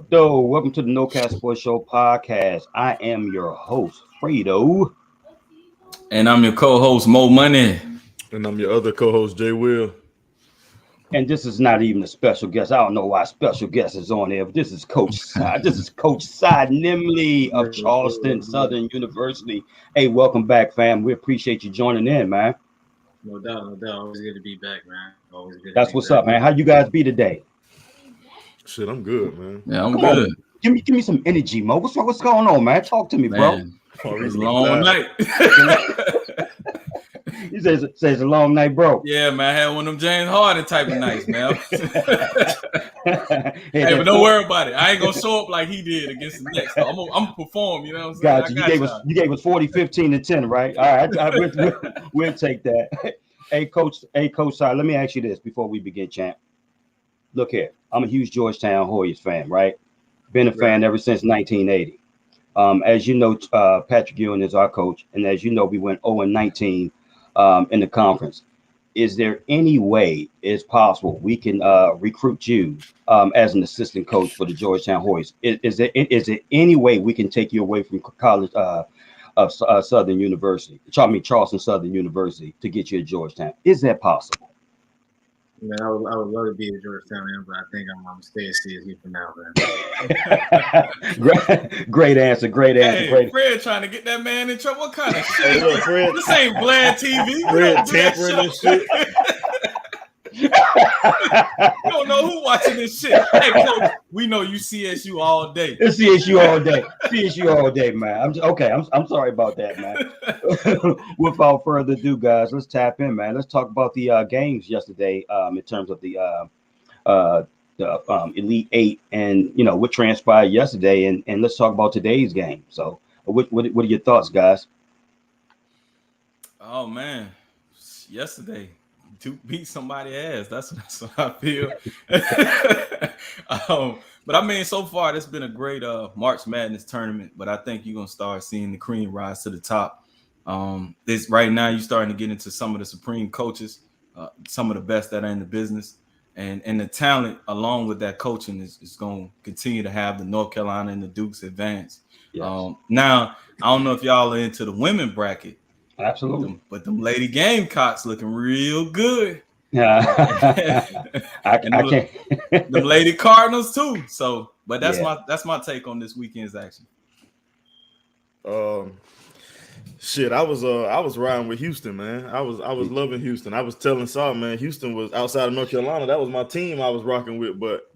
Fredo, welcome to the No Cast Sports Show podcast. I am your host, Fredo. And I'm your co-host, Mo Money. And I'm your other co-host, JWill. And this is not even a special guest. I don't know why special guest is on here, but this is Coach Saah. This is Coach Saah Nimley of Charleston Southern University. Hey, welcome back, fam. We appreciate you joining in, man. No doubt. Always good to be back, man. Always good. That's what's up, man. How you guys be today? Shit, I'm good, man. Yeah, I'm Come good. on. Give me some energy, Mo. What's going on, man? Talk to me, bro. Man, it was a long night. He says it's a long night, bro. Yeah, man. I had one of them James Harden type of nights, man. Hey, but don't worry about it. I ain't gonna show up like he did against the Knicks. I'm gonna perform. You know what I'm saying? Gotcha. You gave us 40, 15, and 10, right? All right. We'll take that. Hey, Coach Saah, let me ask you this before we begin, champ. Look here. I'm a huge Georgetown Hoyas fan, right? Been a fan ever since 1980. As you know, Patrick Ewing is our coach, and as you know, we went 0-19 in the conference. Is there any way it's possible we can recruit you as an assistant coach for the Georgetown Hoyas? Is there any way we can take you away from college of Southern University, Charleston Southern University, to get you at Georgetown? Is that possible? Man, I would love to be a Georgetown man, but I think I'm gonna stay at CSU for now, man. Great answer. Hey, Fred trying to get that man in trouble. What kind of shit? Hey, look, Fred, This ain't Vlad TV. Fred tampering and shit. You don't know who watching this shit. Hey, Coach, we know you CSU all day. It's CSU all day, man. I'm sorry about that, man. Without further ado, guys, let's tap in, man. Let's talk about the games yesterday in terms of the Elite Eight and what transpired yesterday, and let's talk about today's game. So, what are your thoughts, guys? Oh man, yesterday. To beat somebody's ass. That's what I feel. But I mean, so far, it's been a great March Madness tournament. But I think you're gonna start seeing the cream rise to the top. This right now, you're starting to get into some of the supreme coaches, some of the best that are in the business, and the talent along with that coaching is going to continue to have the North Carolina and the Dukes advance. Yes. Now, I don't know if y'all are into the women bracket. Absolutely, but them Lady Gamecocks looking real good. Yeah, I can't. Them Lady Cardinals too. So, but that's my take on this weekend's action. Shit, I was riding with Houston, man. I was loving Houston. I was telling Saul, man, Houston was outside of North Carolina. That was my team I was rocking with. But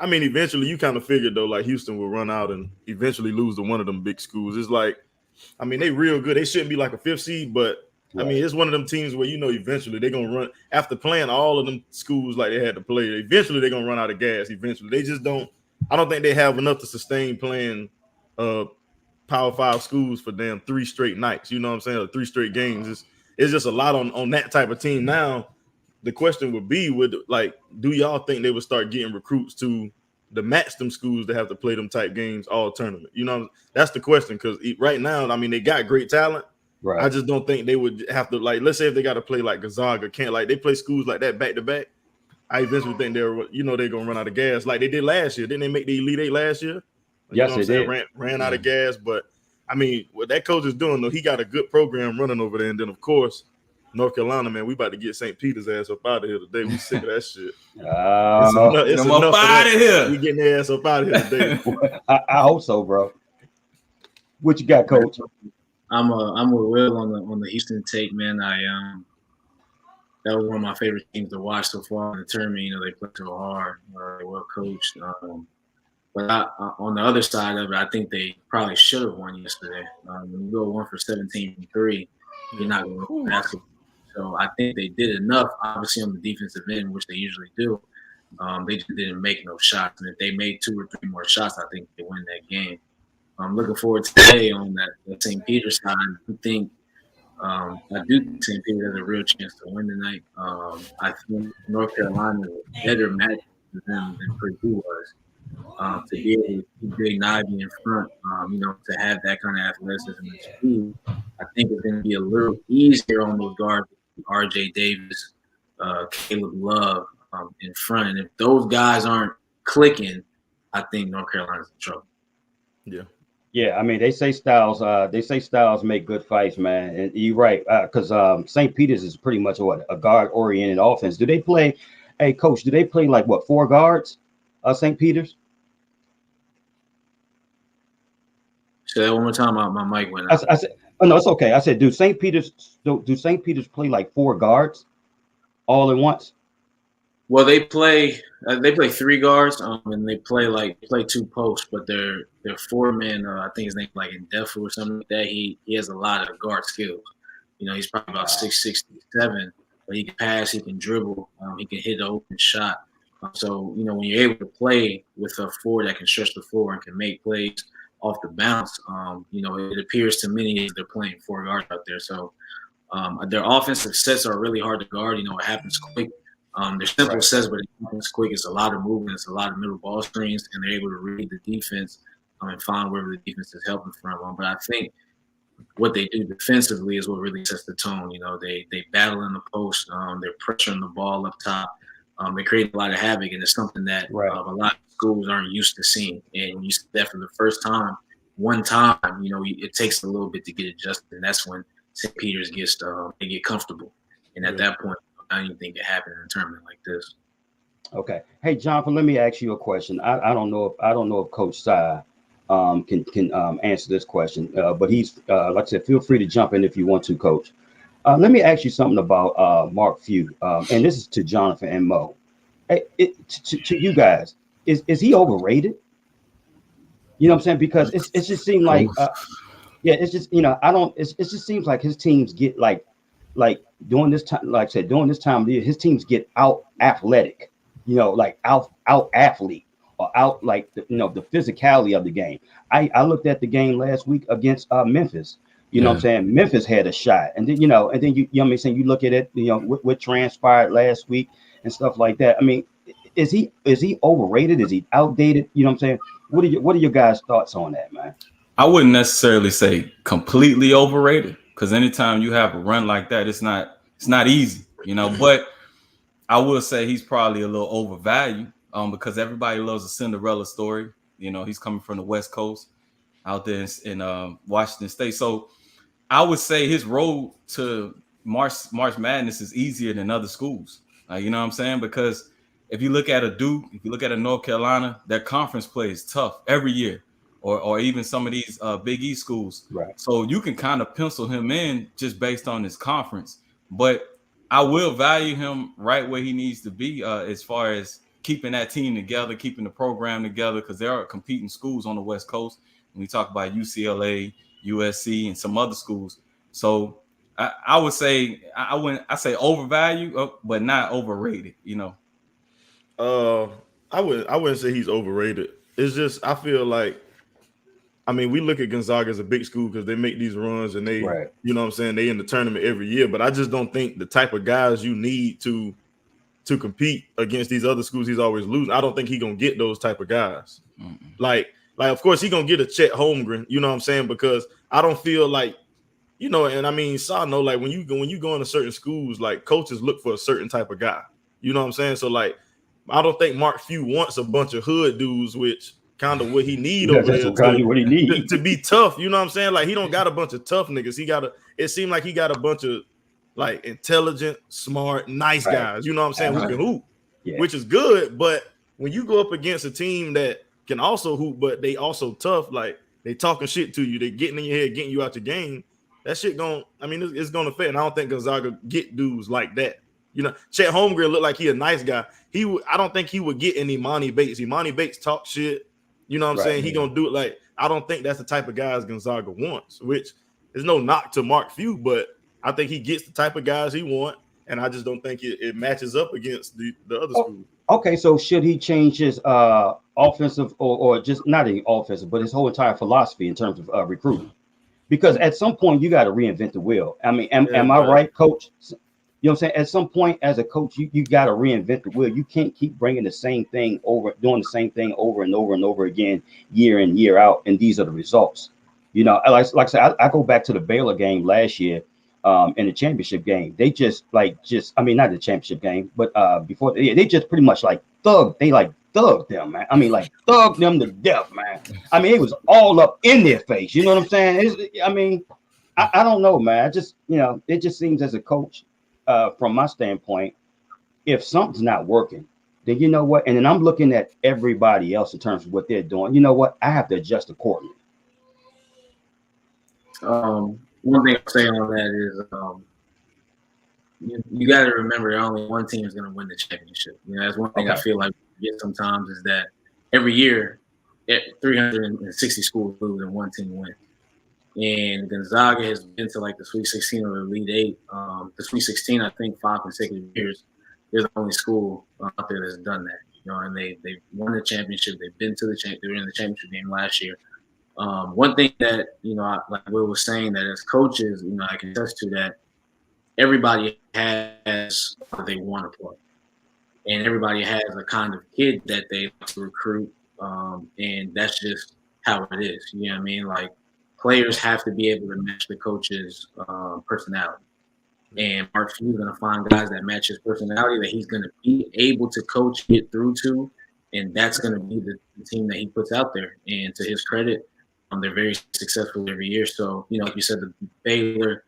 I mean, eventually, you kind of figured though, like Houston will run out and eventually lose to one of them big schools. It's like, I mean, they real good. They shouldn't be like a fifth seed, but I mean, it's one of them teams where eventually they're gonna run after playing all of them schools like they had to play. Eventually, they're gonna run out of gas. Eventually, they just don't. I don't think they have enough to sustain playing Power 5 schools for damn 3 straight nights. You know what I'm saying? Or 3 straight games. It's just a lot on that type of team. Now, the question would be, do y'all think they would start getting recruits to the match them schools that have to play them type games all tournament? You know, that's the question, because right now, I mean, they got great talent. Right. I just don't think they would have to, like, let's say if they got to play like Gonzaga, they play schools like that back to back. I eventually think they're gonna run out of gas like they did last year. Didn't they make the Elite Eight last year? Yes, they did. Ran out of gas, but I mean, what that coach is doing though, he got a good program running over there, and then of course, North Carolina, man, we about to get St. Peter's ass up out of here today. We sick of that shit. It's enough out of here. We getting their ass up out of here today. I hope so, bro. What you got, Coach? I'm with Will on the Houston take, man. That was one of my favorite teams to watch so far in the tournament. They play so hard, they're well coached. But on the other side of it, I think they probably should have won yesterday. When you go 1 for 17 from 3, you're not going to win basketball. So I think they did enough, obviously, on the defensive end, which they usually do. They just didn't make no shots. And if they made 2 or 3 more shots, I think they win that game. I'm looking forward to today on that St. Peter's side. I think think St. Peter has a real chance to win tonight. I think North Carolina is a better match for them than Purdue was. To be able to keep Big Nivy in front, to have that kind of athleticism and speed, I think it's going to be a little easier on those guards, R.J. Davis, Caleb Love in front. And if those guys aren't clicking, I think North Carolina's in trouble. Yeah. Yeah, I mean they say styles make good fights, man. And you're right, because St. Peter's is pretty much what a guard-oriented offense. Do they play? Hey, coach, do they play like what 4 guards? St. Peter's. Say that one more time. My mic went out. I said, oh no, it's okay. I said, do St. Peter's play like 4 guards all at once? Well, they play 3 guards, and they play 2 posts, but they're 4 men. I think his name like Indefu or something like that. He has a lot of guard skills. You know, he's probably about 6'6", 7, but he can pass, he can dribble, he can hit the open shot. So you know, when you're able to play with a 4 that can stretch the floor and can make plays off the bounce, you know, it appears to many as they're playing 4 guards out there. So their offensive sets are really hard to guard. You know, it happens quick. They're simple sets, but it happens quick. It's a lot of movement. It's a lot of middle ball screens, and they're able to read the defense and find wherever the defense is helping from. But I think what they do defensively is what really sets the tone. You know, they battle in the post. They're pressuring the ball up top. They create a lot of havoc, and it's something that a lot of schools aren't used to seeing. And you see that for the first time, one time, you know, it takes a little bit to get adjusted, and that's when St. Peter's they get comfortable. And at that point, anything can happen in a tournament like this. Okay. Hey, Jonathan, let me ask you a question. I don't know if Coach Saah can answer this question, but he's like I said, feel free to jump in if you want to, Coach. Let me ask you something about Mark Few, and this is to Jonathan and Mo. Hey, to you guys, is he overrated? You know what I'm saying? Because it just seemed like, it's just, you know, it just seems like his teams get like during this time, like I said, during this time of the year, his teams get out athletic, you know, like out athlete or out like the physicality of the game. I looked at the game last week against Memphis. You know what I'm saying? Memphis had a shot, and then you know what I'm saying, you look at it, you know, what transpired last week and stuff like that. I mean, is he overrated? Is he outdated? You know what I'm saying? What are your guys' thoughts on that, man? I wouldn't necessarily say completely overrated, because anytime you have a run like that, it's not easy, you know. But I will say he's probably a little overvalued, because everybody loves a Cinderella story. You know, he's coming from the West Coast out there in Washington State. So I would say his road to March Madness is easier than other schools. You know what I'm saying? Because if you look at a Duke, if you look at a North Carolina, their conference play is tough every year, or even some of these Big East schools. Right. So you can kind of pencil him in just based on his conference. But I will value him right where he needs to be as far as keeping that team together, keeping the program together, because there are competing schools on the West Coast. When we talk about UCLA, USC, and some other schools. So I would say I say overvalued, but not overrated, you know. I wouldn't say he's overrated. It's just I feel like, I mean, we look at Gonzaga as a big school because they make these runs and they, you know what I'm saying, they in the tournament every year. But I just don't think the type of guys you need to compete against these other schools he's always losing. I don't think he's gonna get those type of guys. Like of course he gonna get a Chet Holmgren, you know what I'm saying? Because I don't feel like, you know, and I mean, Saah know, like when you go into certain schools, like coaches look for a certain type of guy. You know what I'm saying? So like, I don't think Mark Few wants a bunch of hood dudes, which kind of what he need over there to be tough. You know what I'm saying? Like he don't got a bunch of tough niggas. It seemed like he got a bunch of like intelligent, smart, nice guys. You know what I'm saying? Who can hoop, which is good. But when you go up against a team that can also hoop, but they also tough, like they talking shit to you, they getting in your head, getting you out your game. That shit it's gonna affect. And I don't think Gonzaga get dudes like that. You know, Chet Holmgren looked like he a nice guy. I don't think he would get any Imani Bates. Imani Bates talk shit. You know what I'm saying? He gonna do it. Like, I don't think that's the type of guys Gonzaga wants, which is no knock to Mark Few, but I think he gets the type of guys he want, and I just don't think it matches up against the other schools. Okay, so should he change his offensive or just not any offensive, but his whole entire philosophy in terms of recruiting? Because at some point you got to reinvent the wheel. I mean, am I right, Coach? You know what I'm saying? At some point, as a coach, you got to reinvent the wheel. You can't keep bringing the same thing doing the same thing over and over and over again, year in, year out, and these are the results. You know, like I said, I go back to the Baylor game last year, in the championship game. They I mean, not the championship game, but before they just pretty much like thugged them, man. I mean, like thugged them to death, man. I mean, it was all up in their face. You know what I'm saying? I don't know, man. It just seems as a coach, from my standpoint, if something's not working, then you know what? And then I'm looking at everybody else in terms of what they're doing. You know what? I have to adjust accordingly. One thing I'll say on that is you got to remember only one team is going to win the championship. That's one thing I feel like we get sometimes is that every year, 360 schools lose and one team wins. And Gonzaga has been to like the Sweet 16 or the Elite Eight. The Sweet 16, I think 5 consecutive years. They're the only school out there that's done that. And they've won the championship. They've been to they were in the championship game last year. One thing that, like Will was saying, that as coaches, I can attest to that everybody has what they want to play. And everybody has a kind of kid that they like to recruit. And that's just how it is. You know what I mean? Like, players have to be able to match the coach's personality. And Mark Few's going to find guys that match his personality that he's going to be able to coach, get through to, and that's going to be the team that he puts out there. And to his credit, they're very successful every year. So, like you said, the Baylor,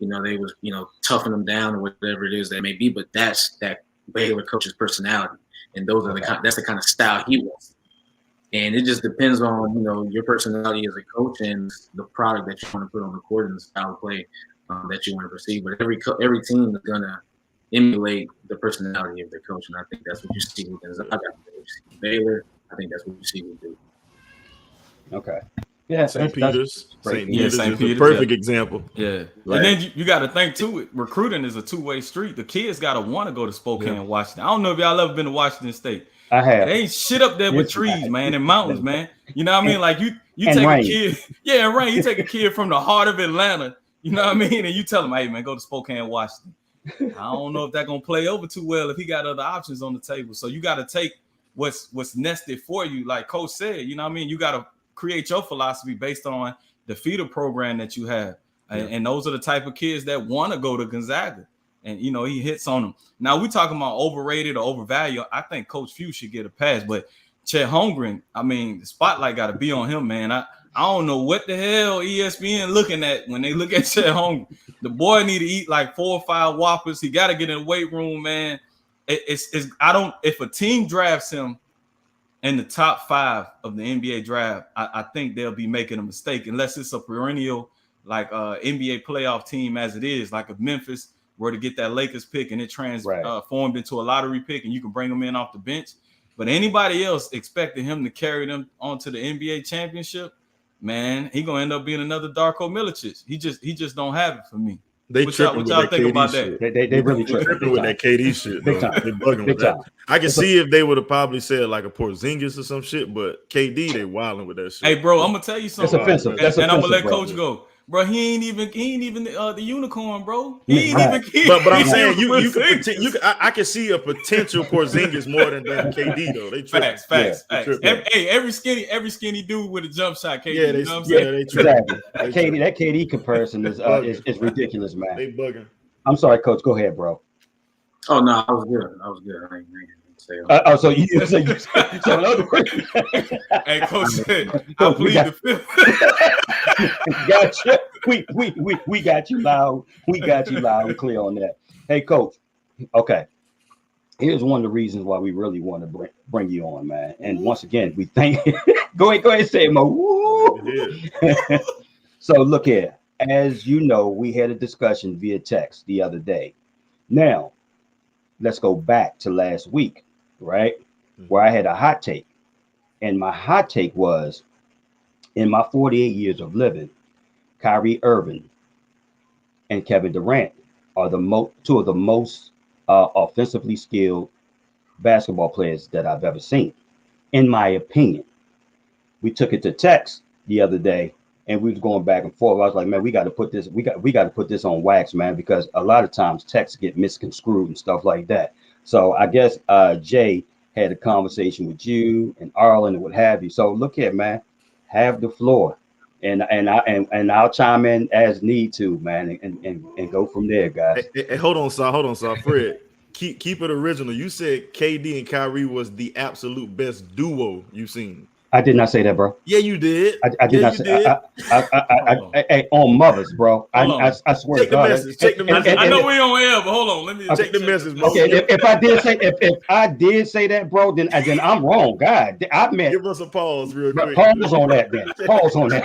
they was, toughing them down or whatever it is that may be, but that's that Baylor coach's personality. And that's the kind of style he wants. And it just depends on, your personality as a coach and the product that you want to put on the court and the style of play that you want to perceive. But every team is going to emulate the personality of their coach. And I think that's what you see with Gonzaga. Baylor, I think that's what you see with Duke. Okay. Yeah. St. Peter's. St. Peter's is Peter's, a perfect example. Yeah. Right. And then you got to think, too, recruiting is a two-way street. The kids got to want to go to Spokane, Washington. I don't know if y'all ever been to Washington State. I have. They ain't shit up there with trees, man, and mountains, man. You know what I mean? Like you take rain. a kid, and rain. You take a kid from the heart of Atlanta, you know what I mean? And you tell him, hey, man, go to Spokane, Washington. I don't know if that's gonna play over too well if he got other options on the table. So you got to take what's nested for you, like Coach said. You know what I mean? You got to create your philosophy based on the feeder program that you have, and those are the type of kids that want to go to Gonzaga. And, he hits on them. Now, we talking about overrated or overvalued. I think Coach Few should get a pass. But Chet Holmgren, I mean, the spotlight got to be on him, man. I don't know what the hell ESPN looking at when they look at Chet Holmgren. The boy need to eat like 4 or 5 Whoppers. He got to get in the weight room, man. If a team drafts him in the top 5 of the NBA draft, I think they'll be making a mistake unless it's a perennial like NBA playoff team as it is, like if Memphis were to get that Lakers pick and it transformed into a lottery pick and you can bring them in off the bench. But anybody else expecting him to carry them onto the NBA championship, man, he gonna end up being another Darko Milicic. He just don't have it for me. What y'all think about that? They really tripping with that KD shit. They bugging with that. I can see if they would have probably said like a Porzingis or some shit, but KD, they wilding with that shit. Hey, bro, I'm gonna tell you something. It's offensive. And I'm gonna let Coach go. Bro, he ain't even the unicorn, bro. He ain't even. But I'm saying I can see a potential Porzingis more than KD though. They facts. Every skinny dude with a jump shot, KD. Yeah, you know what I'm saying? Exactly. That KD comparison is ridiculous, man. They bugging. I'm sorry, Coach. Go ahead, bro. Oh no, I was good. I ain't so in other words, hey, Coach said, I plead the fifth. Gotcha. We got you loud. We got you loud and clear on that. Hey, Coach. Okay. Here's one of the reasons why we really want to bring you on, man. And once again, we thank. Go ahead, and say it, Mo. So look here. As you know, we had a discussion via text the other day. Now, let's go back to last week, right? Where I had a hot take. And my hot take was, in my 48 years of living, Kyrie Irving and Kevin Durant are two of the most offensively skilled basketball players that I've ever seen, in my opinion. We took it to text the other day, and we was going back and forth. I was like, man, we got to put this. We got to put this on wax, man, because a lot of times texts get misconstrued and stuff like that. So I guess Jay had a conversation with you and Arlen and what have you. So look here, man, have the floor, and I'll chime in as need to, man, and go from there, guys. Hey, hold on, Saah, Fred. keep it original. You said KD and Kyrie was the absolute best duo you've seen. I did not say that, bro. Yeah, you did. I did not say. I on mothers, bro. I swear Check to God. the message. Check the message. I know we on air, but hold on. Let me check the message. Bro. Okay, if I did say that, bro, then I'm wrong. God, I meant. Give us a pause real quick. Pause on that, then. Pause on that.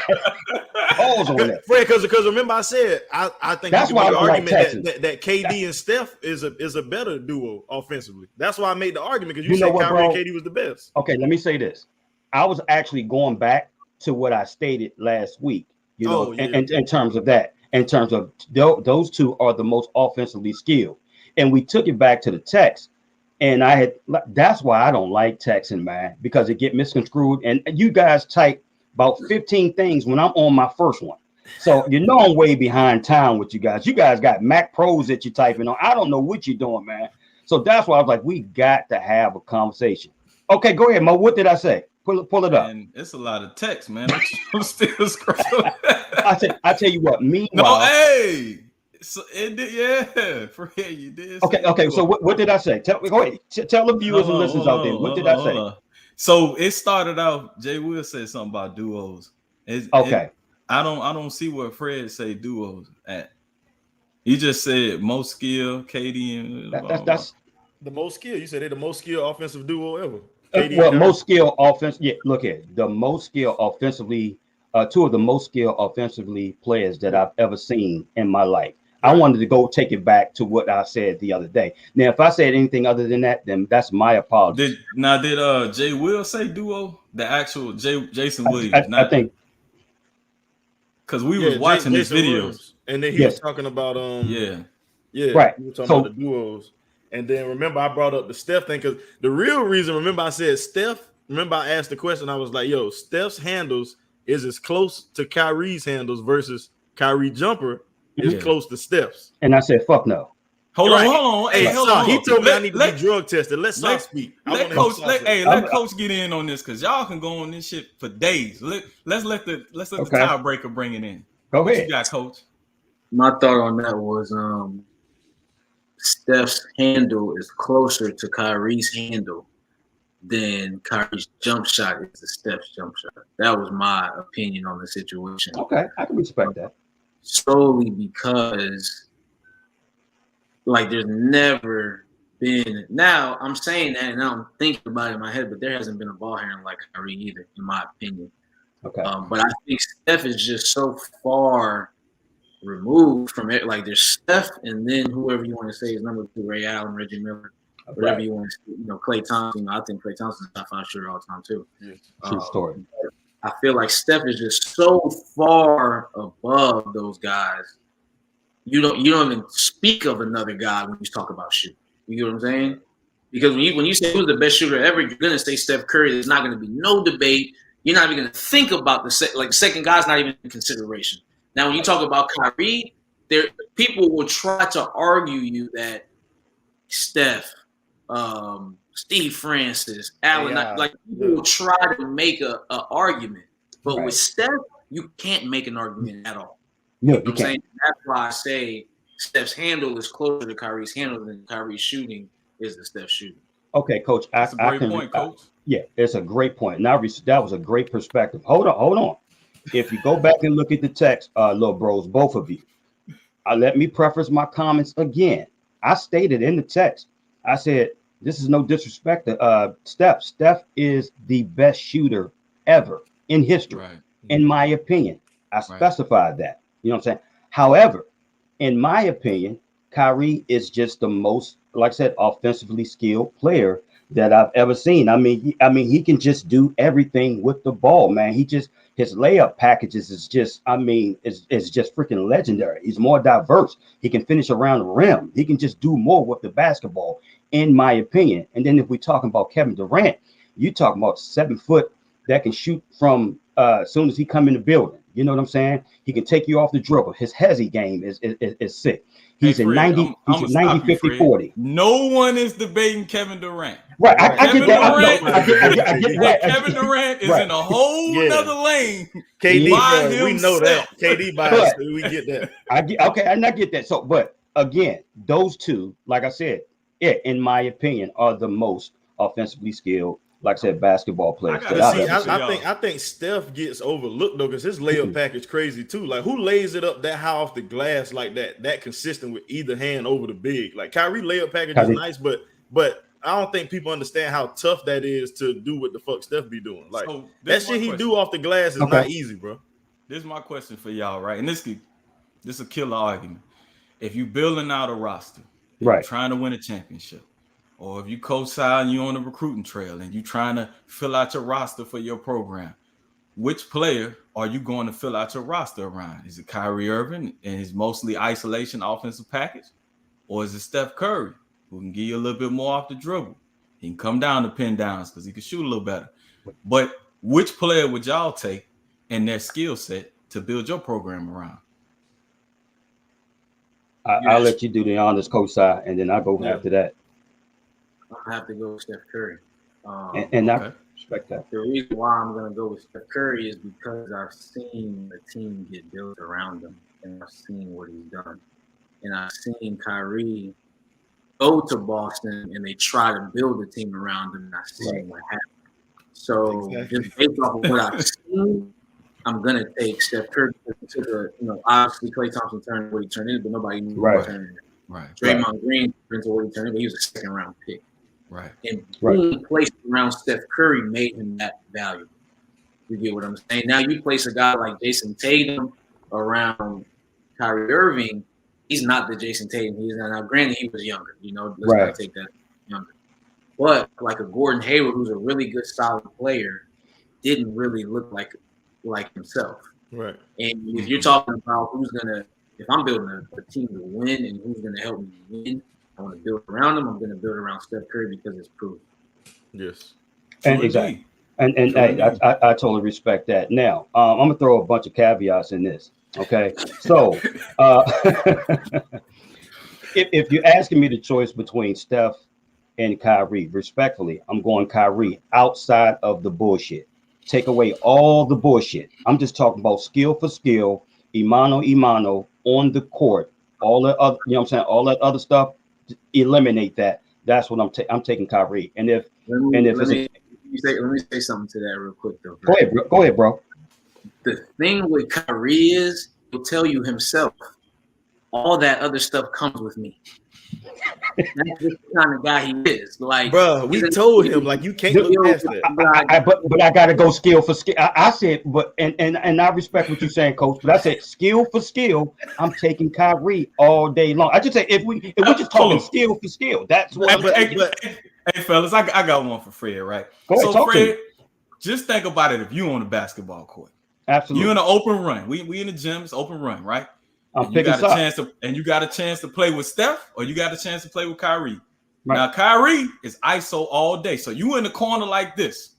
Pause on that. Fred, because remember I said I think that's why I don't like Texas. that KD and Steph is a better duo offensively. That's why I made the argument because you know said what, Kyrie bro? and KD was the best. Okay, let me say this. I was actually going back to what I stated last week, you know, in terms of that, in terms of those two are the most offensively skilled. And we took it back to the text. And that's why I don't like texting, man, because it get misconstrued. And you guys type about 15 things when I'm on my first one. So, you know, I'm way behind time with you guys. You guys got Mac Pros that you're typing on. I don't know what you're doing, man. So that's why I was like, we got to have a conversation. Okay, go ahead, Mo. What did I say? Pull it up. And it's a lot of text, man. I'm still scrolling. I tell you what. Meanwhile, no, hey, so it did, yeah. Fred, you did. Okay. So what did I say? Go ahead. Tell the viewers and listeners out there. What did I say? So it started out. JWill said something about duos. I don't see what Fred say duos at. He just said most skill, KD, and that's the most skill. You said they're the most skilled offensive duo ever. Most skill offense. Yeah, look at the most skill offensively. Two of the most skilled offensively players that I've ever seen in my life. I wanted to go take it back to what I said the other day. Now, if I said anything other than that, then that's my apology. Did JWill say duo? The actual Jason Williams? I think because we was watching these videos, Williams. And then he was talking about right. We were talking about the duos. And then remember, I brought up the Steph thing because the real reason, remember, I said Steph. Remember, I asked the question. I was like, "Yo, Steph's handles is as close to Kyrie's handles versus Kyrie jumper is close to Steph's." And I said, "Fuck no." Hold on. Hey, hold on. He told me I need to be drug tested. Let's speak. Let Coach get in on this because y'all can go on this shit for days. Let's let the tiebreaker bring it in. Go ahead. What you got, Coach? My thought on that was Steph's handle is closer to Kyrie's handle than Kyrie's jump shot is to Steph's jump shot. That was my opinion on the situation. Okay, I can respect that. Solely because, like, there's never been. Now I'm saying that, and now I'm thinking about it in my head, but there hasn't been a ball handler like Kyrie either, in my opinion. Okay. But I think Steph is just so far removed from it. Like, there's Steph, and then whoever you want to say is number 2, Ray Allen, Reggie Miller, whatever you want to say. Klay Thompson. I think Klay Thompson's top 5 shooter all the time too. Yeah. True story. I feel like Steph is just so far above those guys. You don't even speak of another guy when you talk about shooting. You get what I'm saying? Because when you say who's the best shooter ever, you're gonna say Steph Curry. There's not gonna be no debate. You're not even gonna think about the second guy's not even in consideration. Now, when you talk about Kyrie, people will try to argue you that Steph, Steve Francis, Allen, people will try to make a argument, but with Steph, you can't make an argument at all. No, you can't. That's why I say Steph's handle is closer to Kyrie's handle than Kyrie's shooting is the Steph shooting. Okay, Coach. That's a great point, Coach. Yeah, it's a great point. Now that was a great perspective. Hold on. If you go back and look at the text, little bros, both of you, let me preface my comments again. I stated in the text, I said, this is no disrespect to Steph. Steph is the best shooter ever in history, in my opinion. I specified that. You know what I'm saying? However, in my opinion, Kyrie is just the most, like I said, offensively skilled player that I've ever seen. I mean, he can just do everything with the ball, man. His layup packages is just, it's just freaking legendary. He's more diverse. He can finish around the rim. He can just do more with the basketball, in my opinion. And then if we're talking about Kevin Durant, you talking about 7 foot that can shoot from as soon as he come in the building. You know what I'm saying? He can take you off the dribble. His hezzy game is sick. He's a 90, he's a 90, 50, 40. No one is debating Kevin Durant. Right. I get that. Kevin Durant is in a whole nother lane. KD, we know that. KD by us, we get that. I get that. So, but again, those two, like I said, in my opinion, are the most offensively skilled, like I said, basketball players. I think Steph gets overlooked though, because his layup package crazy too. Like, who lays it up that high off the glass like that consistent with either hand over the big? Like, Kyrie layup package is nice, but I don't think people understand how tough that is to do what the fuck Steph be doing. Like, so that shit he do off the glass is not easy, bro. This is my question for y'all, right? And this is a killer argument. If you building out a roster, right, trying to win a championship, or if you co-sign, you on the recruiting trail and you trying to fill out your roster for your program, which player are you going to fill out your roster around? Is it Kyrie Irving and his mostly isolation offensive package? Or is it Steph Curry, who can give you a little bit more off the dribble? He can come down to pin downs because he can shoot a little better. But which player would y'all take in their skill set to build your program around? I'll let you do the honors, Coach Saah, and then I'll go after that. I have to go with Steph Curry. And I respect that. The reason why I'm going to go with Steph Curry is because I've seen the team get built around him, and I've seen what he's done. And I've seen Kyrie go to Boston, and they try to build a team around him, and I've seen what happened. So just based off of what I've seen, I'm going to take Steph Curry. Obviously Klay Thompson turned what he turned into, but nobody knew what he turned into. Right. Draymond Green turned into what he turned into, but he was a second-round pick. Right. And being placed around Steph Curry made him that valuable. You get what I'm saying? Now you place a guy like Jason Tatum around Kyrie Irving, he's not the Jason Tatum he is now. Now, granted, he was younger. Let's not take that younger. But like a Gordon Hayward, who's a really good, solid player, didn't really look like himself. Right. And if you're talking about if I'm building a team to win and who's going to help me win, I want to build around him. I'm going to build around Steph Curry because it's proof. Yes. And exactly. And hey, I totally respect that. Now, I'm going to throw a bunch of caveats in this. Okay. So if you're asking me the choice between Steph and Kyrie, respectfully, I'm going Kyrie outside of the bullshit. Take away all the bullshit. I'm just talking about skill for skill, imano on the court, all that other, all that other stuff. Eliminate that. That's what I'm taking Kyrie. And let me say something to that real quick though. Go ahead, bro. The thing with Kyrie is he'll tell you himself, all that other stuff comes with me. That's just the kind of guy he is. Like, bro, we told him like you can't look past that. But I gotta go skill for skill. I said, but and I respect what you're saying, Coach. But I said skill for skill. I'm taking Kyrie all day long. I just say if we're just talking skill for skill, that's what. Hey, fellas, I got one for Fred, right? Go ahead, so Fred, just think about it. If you on the basketball court, absolutely, you in an open run. We in the gym. It's open run, right? You got a chance to play with Steph, or you got a chance to play with Kyrie. Right. Now Kyrie is ISO all day, so you in the corner like this.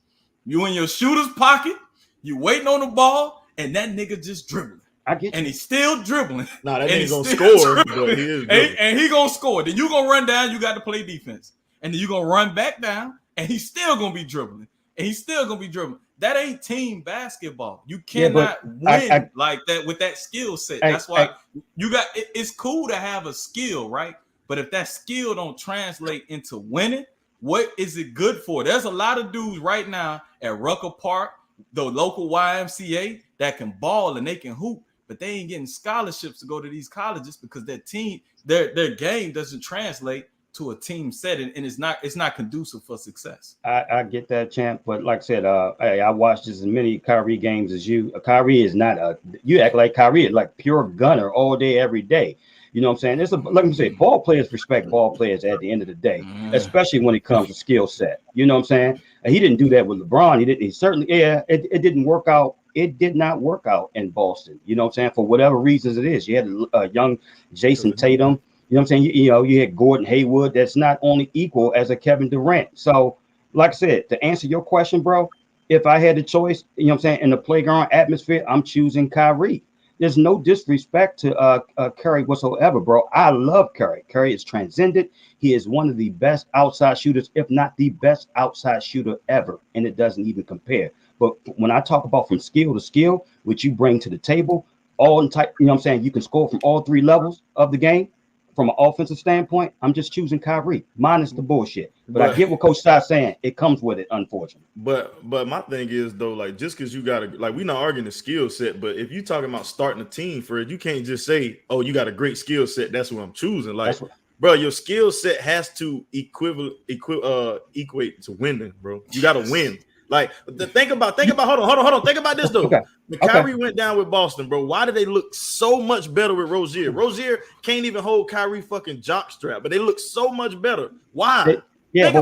You in your shooter's pocket. You waiting on the ball, and that nigga just dribbling. I get you. And he's still dribbling. Nah, that nigga gonna score, but he is and he gonna score. Then you gonna run down. You got to play defense, and then you gonna run back down, and he's still gonna be dribbling, and he's still gonna be dribbling. That ain't team basketball. You cannot win like that with that skill set. That's why you got. It's cool to have a skill, right? But if that skill don't translate into winning, what is it good for? There's a lot of dudes right now at Rucker Park, the local YMCA, that can ball and they can hoop, but they ain't getting scholarships to go to these colleges because their team, their game doesn't translate to a team setting, and it's not conducive for success. I get that, champ, but like I said, I watched as many Kyrie games as you. Kyrie is not you act like Kyrie is like pure gunner all day, every day. You know what I'm saying? Like I say, ball players respect ball players at the end of the day, especially when it comes to skill set. You know what I'm saying? He didn't do that with LeBron. He certainly, it didn't work out. It did not work out in Boston. You know what I'm saying? For whatever reasons it is. You had a young Jason Tatum. You know what I'm saying? You had Gordon Hayward that's not only equal as a Kevin Durant. So, like I said, to answer your question, bro, if I had the choice, you know what I'm saying, in the playground atmosphere, I'm choosing Kyrie. There's no disrespect to Curry whatsoever, bro. I love Curry. Curry is transcendent. He is one of the best outside shooters, if not the best outside shooter ever, and it doesn't even compare. But when I talk about from skill to skill, which you bring to the table, you know what I'm saying, you can score from all three levels of the game. from an offensive standpoint, I'm just choosing Kyrie, minus the bullshit. But I get what Coach Saah's saying. It comes with it, unfortunately. But my thing is though, like just because you gotta like we're not arguing the skill set, but if you're talking about starting a team for it, you can't just say, oh, you got a great skill set, that's what I'm choosing. Like, bro, your skill set has to equate to winning, bro. You gotta win. Like, think about hold on. Think about this though. When Kyrie went down with Boston, bro, why did they look so much better with Rozier? Rozier can't even hold Kyrie fucking jock strap, but they look so much better. Why? But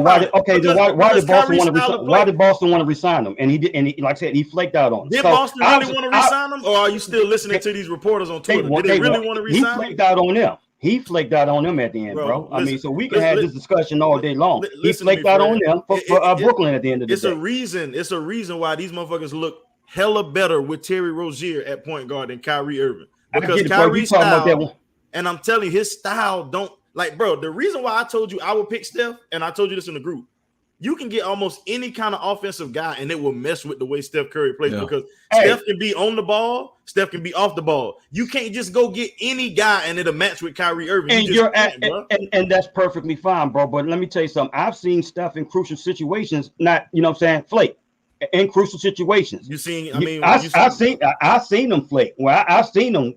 why did Boston want to resign him? And he did, and he, like I said, he flaked out on him. Did Boston really want to resign him, or are you still listening to these reporters on Twitter? Did they really want to resign him? He flaked out on them. He flaked out on them at the end, bro. I mean, so we can have this discussion all day long. He flaked out on them for Brooklyn at the end of the day. It's a reason why these motherfuckers look hella better with Terry Rozier at point guard than Kyrie Irving. Because Kyrie's style, and I'm telling you, his style don't like, bro. The reason why I told you I would pick Steph, and I told you this in the group, you can get almost any kind of offensive guy, and it will mess with the way Steph Curry plays because Steph can be on the ball, Steph can be off the ball. You can't just go get any guy and it'll match with Kyrie Irving. And that's perfectly fine, bro. But let me tell you something. I've seen Steph in crucial situations, not flake. In crucial situations. I've seen them flake. Well, I've seen them,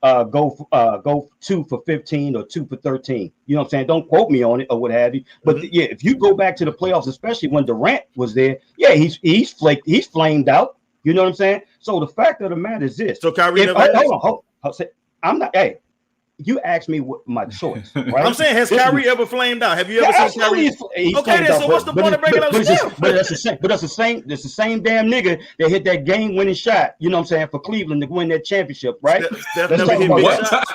go 2 for 15 or 2 for 13. You know what I'm saying? Don't quote me on it or what have you. But if you go back to the playoffs, especially when Durant was there, he's flaked, he's flamed out. You know what I'm saying? So the fact of the matter is this. So Kyrie hold on. I'm not. Hey, you asked me what my choice. Right? I'm saying, has Kyrie ever flamed out? Have you ever seen Kyrie? Okay, then so what's the point of bringing up Steph? But that's the same. That's the same damn nigga that hit that game-winning shot. You know what I'm saying, for Cleveland to win that championship, right? Steph never hit big shots.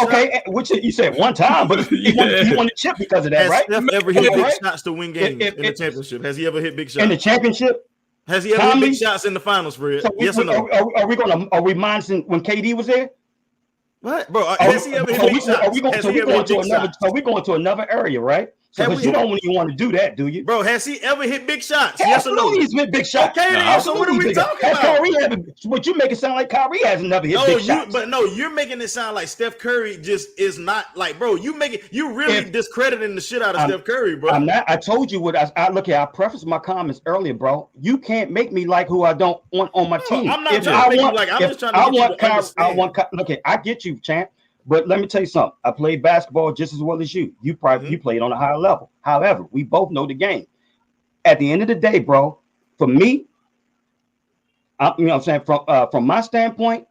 Okay, which you said one time, but he won the chip because of that, right? Steph ever hit big shots to win games in the championship? Has he ever hit big shots in the championship? Has he ever hit big shots in the finals, Fred? Yes or no? Are we minding when KD was there? What, bro? Has he ever hit big shots? So we're going to another area, right? Because you don't even want to do that, do you? Bro, has he ever hit big shots? Yes or no? He's hit big shots. Okay, then, so what are we talking about? But you make it sound like Kyrie hasn't never hit big shots. But no, you're making it sound like Steph Curry just is not like, bro. You really discrediting the shit out of Steph Curry, bro. I'm not. I told you what I look at. I prefaced my comments earlier, bro. You can't make me like who I don't want on my team. I'm not trying to make you like. I'm just trying to get you to understand. Look at. I get you, champ. But let me tell you something. I played basketball just as well as you. You played on a higher level. However, we both know the game. At the end of the day, bro, for me, from my standpoint,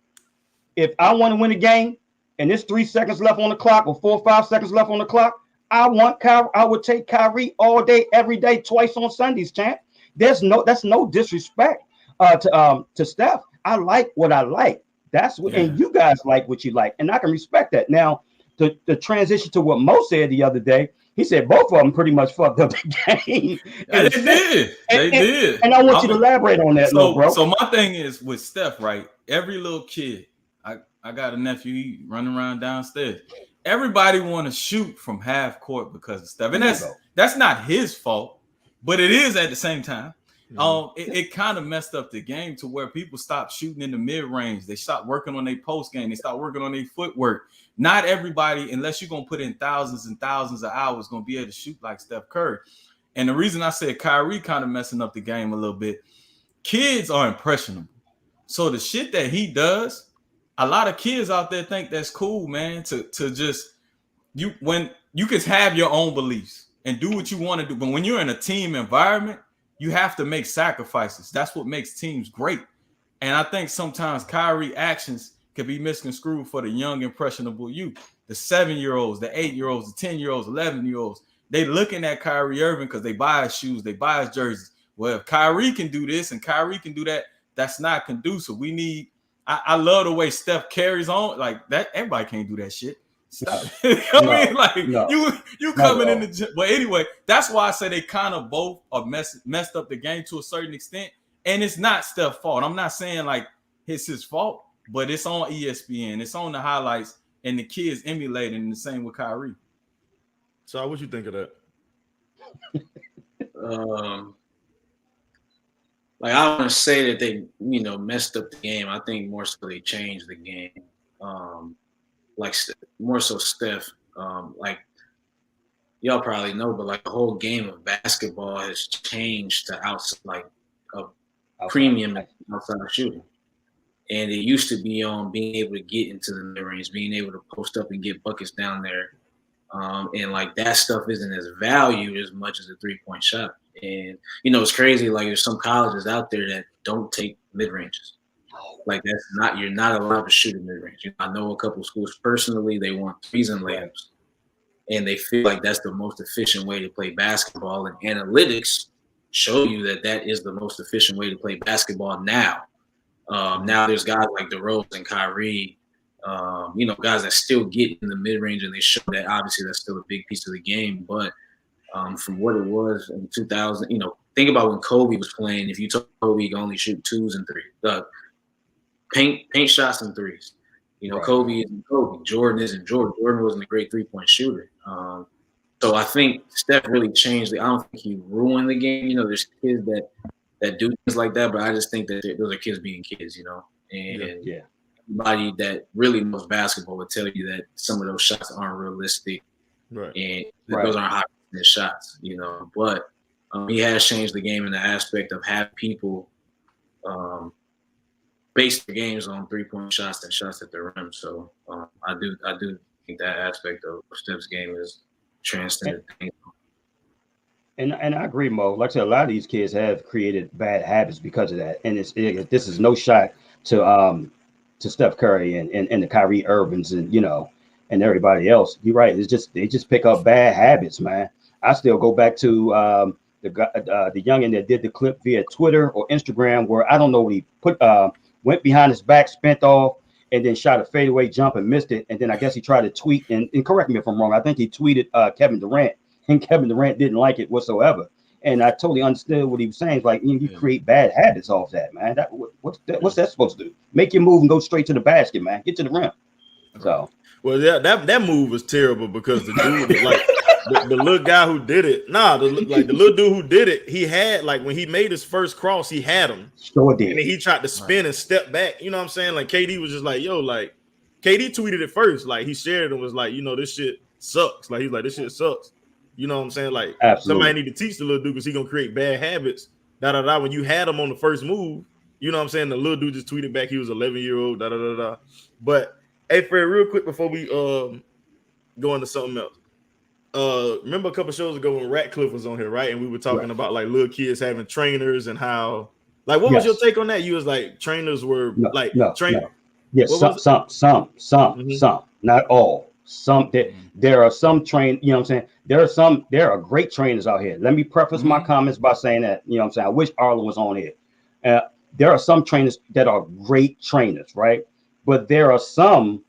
if I want to win a game and there's 3 seconds left on the clock or 4 or 5 seconds left on the clock, I would take Kyrie all day, every day, twice on Sundays, champ. That's no disrespect to Steph. I like what I like. That's what, and you guys like what you like, and I can respect that. Now, the transition to what Mo said the other day, he said both of them pretty much fucked up the game. They did. And I want you to elaborate on that, bro. So my thing is with Steph, right? Every little kid, I got a nephew, he running around downstairs. Everybody want to shoot from half court because of Steph, and that's not his fault, but it is at the same time. It kind of messed up the game to where people stopped shooting in the mid-range. They stopped working on their post game. They stopped working on their footwork. Not everybody, unless you're going to put in thousands and thousands of hours, going to be able to shoot like Steph Curry. And the reason I said Kyrie kind of messing up the game a little bit, kids are impressionable. So the shit that he does, a lot of kids out there think that's cool, man, to just when you can have your own beliefs and do what you want to do. But when you're in a team environment, you have to make sacrifices. That's what makes teams great. And I think sometimes Kyrie actions can be misconstrued for the young, impressionable youth. The 7-year-olds, the 8-year-olds, the 10-year-olds, 11-year-olds. They looking at Kyrie Irving because they buy his shoes, they buy his jerseys. Well, if Kyrie can do this and Kyrie can do that, that's not conducive. We need I love the way Steph carries on like that. Everybody can't do that shit. Stop. You coming in the gym. But anyway, that's why I say they kind of both are messed up the game to a certain extent. And it's not Steph's fault. I'm not saying like it's his fault, but it's on ESPN. It's on the highlights, and the kids emulating the same with Kyrie. So what you think of that? Like I want to say that they, messed up the game. I think more so they changed the game. like more so Steph, like y'all probably know, but like the whole game of basketball has changed to like a premium outside of shooting. And it used to be on being able to get into the mid range, being able to post up and get buckets down there. And like that stuff isn't as valued as much as a 3-point shot. And it's crazy. Like there's some colleges out there that don't take mid ranges. Like you're not allowed to shoot a mid range. I know a couple of schools personally, they want threes and layups. And they feel like that's the most efficient way to play basketball. And analytics show you that is the most efficient way to play basketball now. Now there's guys like DeRozan and Kyrie, guys that still get in the mid-range, and they show that obviously that's still a big piece of the game. But from what it was in 2000, think about when Kobe was playing. If you told Kobe he could only shoot 2s and 3s, paint shots and 3s. Right. Kobe isn't Kobe. Jordan isn't Jordan. Jordan wasn't a great 3-point shooter. So I think Steph really changed it. I don't think he ruined the game. There's kids that do things like that, but I just think that those are kids being kids, and anybody that really knows basketball would tell you that some of those shots aren't realistic, right? And those aren't high shots, But he has changed the game in the aspect of having people base their games on 3-point shots and shots at the rim. So I do think that aspect of Steph's game is transcended. And I agree, Mo. Like I said, a lot of these kids have created bad habits because of that. And this is no shot to Steph Curry and the Kyrie Irvings and and everybody else. You're right. They just pick up bad habits, man. I still go back to the youngin that did the clip via Twitter or Instagram where I don't know what he put went behind his back, spent off, and then shot a fadeaway jump and missed it. And then I guess he tried to tweet and correct me if I'm wrong. I think he tweeted Kevin Durant. And Kevin Durant didn't like it whatsoever. And I totally understood what he was saying. It's like you create bad habits off that, man. What's that supposed to do? Make your move and go straight to the basket, man. Get to the rim. So that move was terrible because the dude like the little guy who did it. The little dude who did it, he had when he made his first cross, he had him. Sure did. And then he tried to spin and step back. You know what I'm saying? Like KD was just like, yo, like KD tweeted it first. Like he shared it and was like, this shit sucks. Like he's like, this shit sucks. You know what I'm saying? Like Somebody need to teach the little dude because he's gonna create bad habits. When you had him on the first move, you know what I'm saying? The little dude just tweeted back he was 11-year-old. But hey, Fred, real quick before we go into something else. Remember a couple shows ago when Ratcliffe was on here, right? And we were talking about like little kids having trainers and how what was your take on that? You was like trainers were trainers. Yes, some, not all. Some there are some train, you know what I'm saying? There are great trainers out here. Let me preface my comments by saying that, you know what I'm saying? I wish Arlen was on here. There are some trainers that are great trainers, right? But there are some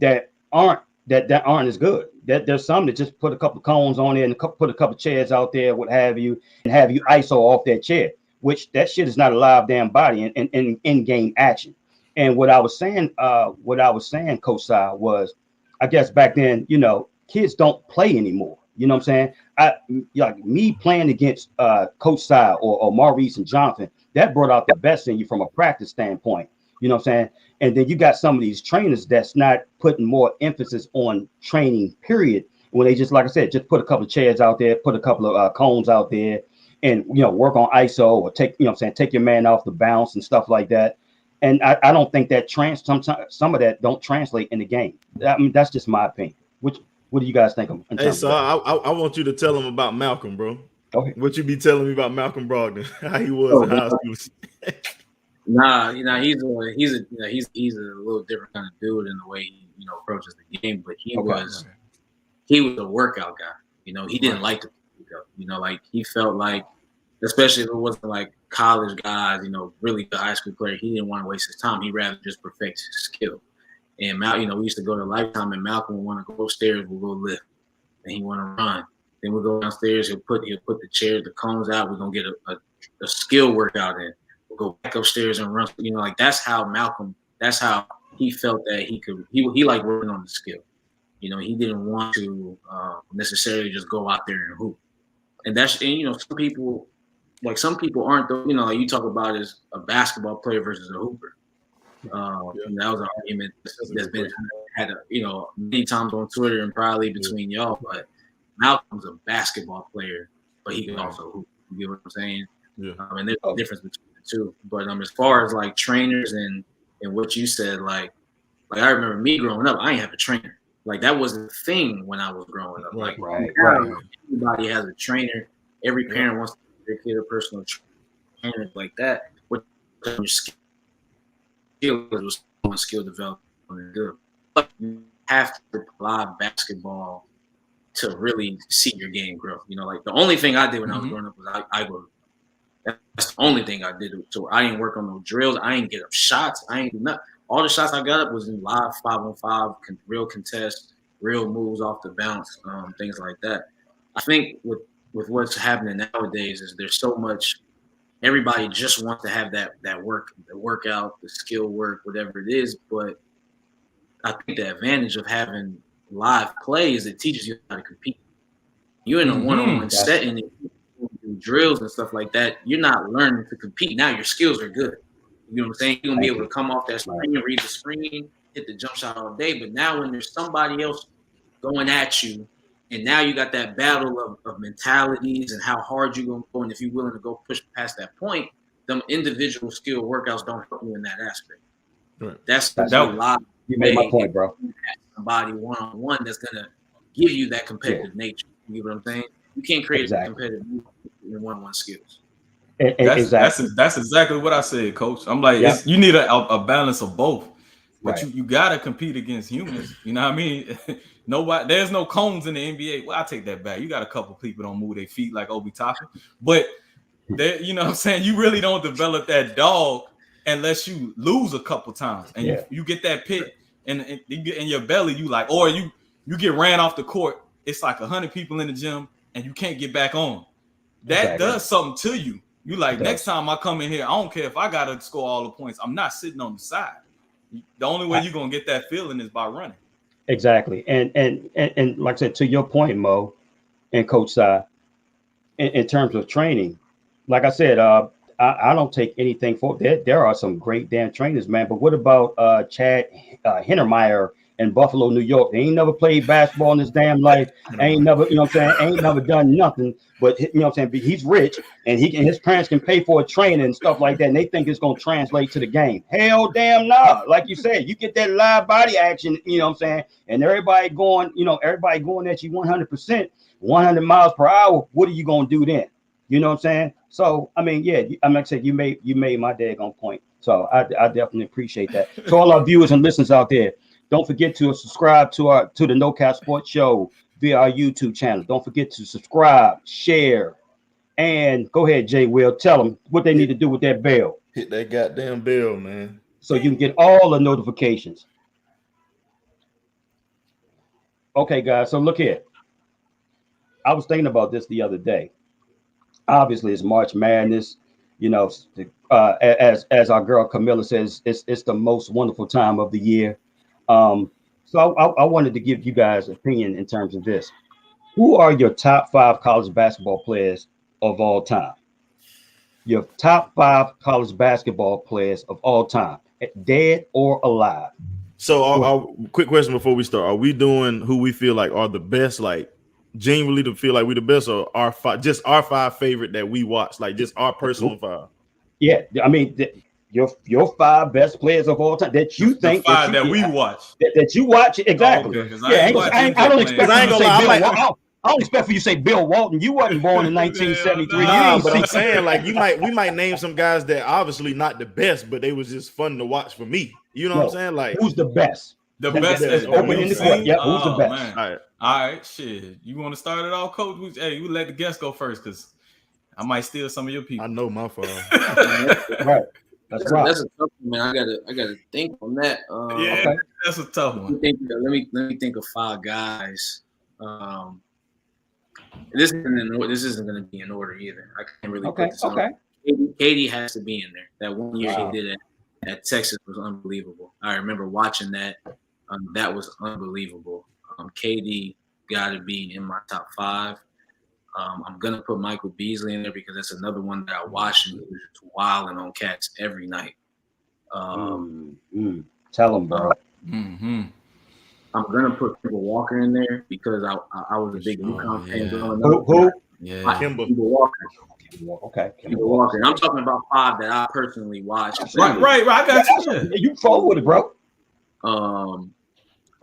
that aren't as good. There's some that just put a couple of cones on there and put a couple of chairs out there, what have you, and have you ISO off that chair, which that shit is not a live damn body in game action. And what I was saying, Coach Saah, was I guess back then, kids don't play anymore. You know what I'm saying? Like me playing against Coach Saah or Maurice and Jonathan, that brought out the best in you from a practice standpoint. You know what I'm saying? And then you got some of these trainers that's not putting more emphasis on training, period. When they just, like I said, just put a couple of chairs out there, put a couple of cones out there, and work on ISO or take your man off the bounce and stuff like that. And I don't think that some of that don't translate in the game. I mean, that's just my opinion. What do you guys think? Hey, so I want you to tell them about Malcolm, bro. Okay. What you be telling me about Malcolm Brogdon? How he was in high school? He's a little different kind of dude in the way he approaches the game. But he was a workout guy. He didn't like to go. Like he felt like, especially if it wasn't like college guys, really good high school player, he didn't want to waste his time. He'd rather just perfect his skill. And we used to go to Lifetime, and Malcolm would want to go upstairs, we'll go lift, and he want to run. Then we'll go downstairs, he'll put the chairs, the cones out. We're gonna get a skill workout in. We'll go back upstairs and run. That's how Malcolm. That's how he felt that he could. He liked working on the skill. He didn't want to necessarily just go out there and hoop. And some people aren't, like you talk about as a basketball player versus a hooper. That was an argument that's been had many times on Twitter and probably between y'all, but Malcolm's a basketball player, but he can also hoop. You get what I'm saying? Yeah. And there's a difference between the two. But as far as like trainers and what you said, like I remember me growing up, I didn't have a trainer. Like that was the thing when I was growing up. Like everybody has a trainer. Every parent wants to give their kid a personal trainer like that. What your skill was on skill development good. But you have to apply basketball to really see your game grow. Like the only thing I did when I was growing up was I go. That's the only thing I did. So I didn't work on no drills. I didn't get up shots. I ain't do nothing. All the shots I got up was in live 5-on-5, real contest, real moves off the bounce, things like that. I think with what's happening nowadays is there's so much. Everybody just wants to have that work, the workout, the skill work, whatever it is. But I think the advantage of having live play is it teaches you how to compete. You're in a one-on-one setting, drills and stuff like that. You're not learning to compete. Now your skills are good. You know what I'm saying? You're gonna be able to come off that screen, read the screen, hit the jump shot all day. But now when there's somebody else going at you, and now you got that battle of mentalities and how hard you're gonna go, and if you're willing to go push past that point, them individual skill workouts don't help you in that aspect. Right. That's a lot. You made my point, bro. Somebody one-on-one that's gonna give you that competitive nature. You know what I'm saying? You can't create a competitive in one-on-one skills. That's exactly what I said, Coach. I'm like, you need a balance of both, but you gotta compete against humans. You know what I mean? There's no cones in the NBA. Well, I take that back. You got a couple people don't move their feet like Obi Toppin, but you know what I'm saying? You really don't develop that dog unless you lose a couple times and you get that pit in your belly. You like, or you get ran off the court. It's like 100 people in the gym and you can't get back on. That does something to you. You like, next time I come in here, I don't care if I gotta score all the points. I'm not sitting on the side. The only way you're gonna get that feeling is by running. Exactly. And like I said, to your point, Mo and Coach Saah, in terms of training, like I said, I don't take anything for that. There are some great damn trainers, man. But what about Chad Hintermeyer in Buffalo, New York? They ain't never played basketball in his damn life. Ain't never, you know what I'm saying? Ain't never done nothing. But you know what I'm saying? But he's rich and his parents can pay for a trainer and stuff like that. And they think it's gonna translate to the game. Hell damn no. Like you said, you get that live body action, you know what I'm saying? And everybody going at you 100%, 100 miles per hour. What are you gonna do then? You know what I'm saying? So I mean, I'm like I said, you made my daggone point. So I definitely appreciate that. So all our viewers and listeners out there, don't forget to subscribe to the No Cap Sports Show via our YouTube channel. Don't forget to subscribe, share, and go ahead, JWill. Tell them what they need to do with that bell. Hit that goddamn bell, man. So you can get all the notifications. Okay, guys. So look here. I was thinking about this the other day. Obviously, it's March Madness. You know, as our girl Camilla says, it's the most wonderful time of the year. So I wanted to give you guys an opinion in terms of this. Who are your top 5 college basketball players of all time? Your top 5 college basketball players of all time, dead or alive. So, quick question before we start: are we doing who we feel like are the best, like genuinely to feel like we're the best, or our 5 favorite that we watch, like just our personal 5? Yeah, I mean. Your 5 best players of all time that you think the 5 that we watch. That you watch exactly. Oh, okay, I don't expect you to say Bill. I don't expect for you to say Bill Walton. You wasn't born in 1973. But I'm saying like we might name some guys that obviously not the best, but they was just fun to watch for me. You know what I'm saying? Like, who's the best? The best is open in the court. Yeah, who's the best? Man. All right, shit. You want to start it off, Coach? Hey, we let the guest go first because I might steal some of your people. I know my fault. Right. That's right. That's a tough one, man. I gotta think on that. Okay. That's a tough one. Let me think of 5 guys. This isn't going to be in order either. I can't really. Okay. Put this on. Katie has to be in there. That one year he did it at Texas was unbelievable. I remember watching that. That was unbelievable. KD got to be in my top 5. I'm gonna put Michael Beasley in there because that's another one that I watch and he was just wilding on cats every night. Tell him, bro. I'm gonna put Kemba Walker in there because I was a big UConn fan growing up. Who? Yeah, Kemba Walker. Okay, Kemba Walker. And I'm talking about 5 that I personally watched. Right. I got you. Yeah, you fall with it, bro. I'm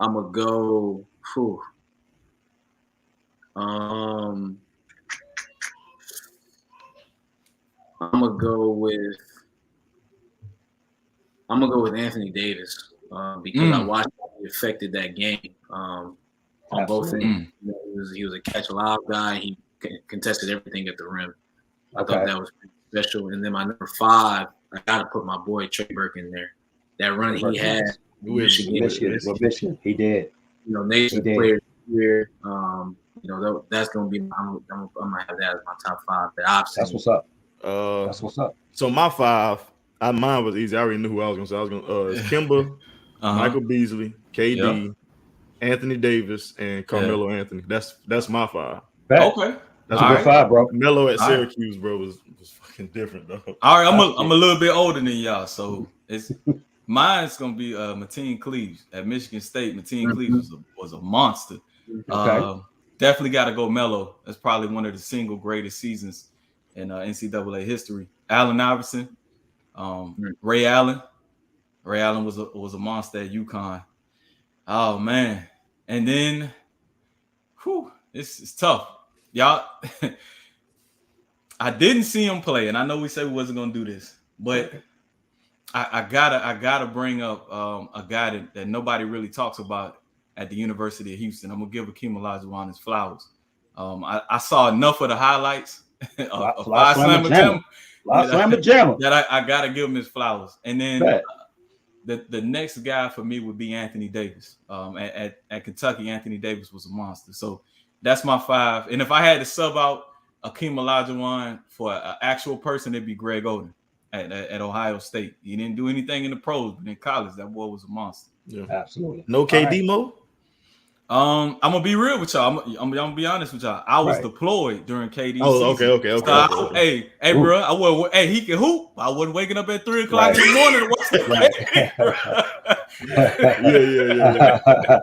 gonna go. I'm gonna go with Anthony Davis because I watched how he affected that game on both ends. You know, he was a catch alive guy. He contested everything at the rim. I thought that was pretty special. And then my number 5, I gotta put my boy Trey Burke in there. That run he had Michigan, he did. You know, nation player here. You know, that's gonna be. I'm gonna have that as my top 5 that I've seen. That's what's up. That's what's up. So my 5, mine was easy. I already knew who I was gonna say. I was gonna it's Kemba, Michael Beasley, KD, Anthony Davis, and Carmelo Anthony. That's my 5. Okay. That's a good 5, bro. Melo at Syracuse, bro, was fucking different, though. All right, I'm a little bit older than y'all, so it's mine's gonna be Mateen Cleaves at Michigan State. Mateen Cleaves was a monster. Okay. Definitely got to go Melo. That's probably one of the single greatest seasons in NCAA history. Allen Iverson, Ray Allen. Ray Allen was a monster at UConn. Oh man, and then, it's tough. Y'all, I didn't see him play, and I know we said we wasn't gonna do this, but I gotta bring up a guy that nobody really talks about at the University of Houston. I'm gonna give Akeem Olajuwon his flowers. I saw enough of the highlights of Five Slammer Jammer that I gotta give him his flowers. And then the next guy for me would be Anthony Davis. At Kentucky, Anthony Davis was a monster. So that's my 5. And if I had to sub out Akeem Olajuwon for an actual person, it'd be Greg Oden at Ohio State. He didn't do anything in the pros, but in college, that boy was a monster. Yeah, absolutely. No KD Mo. I'm gonna be real with y'all. I'm gonna be honest with y'all. I was deployed during KD's season. Okay. So hey, bro. I was. Hey, he can hoop. I wasn't waking up at 3 o'clock in the morning to watch Yeah.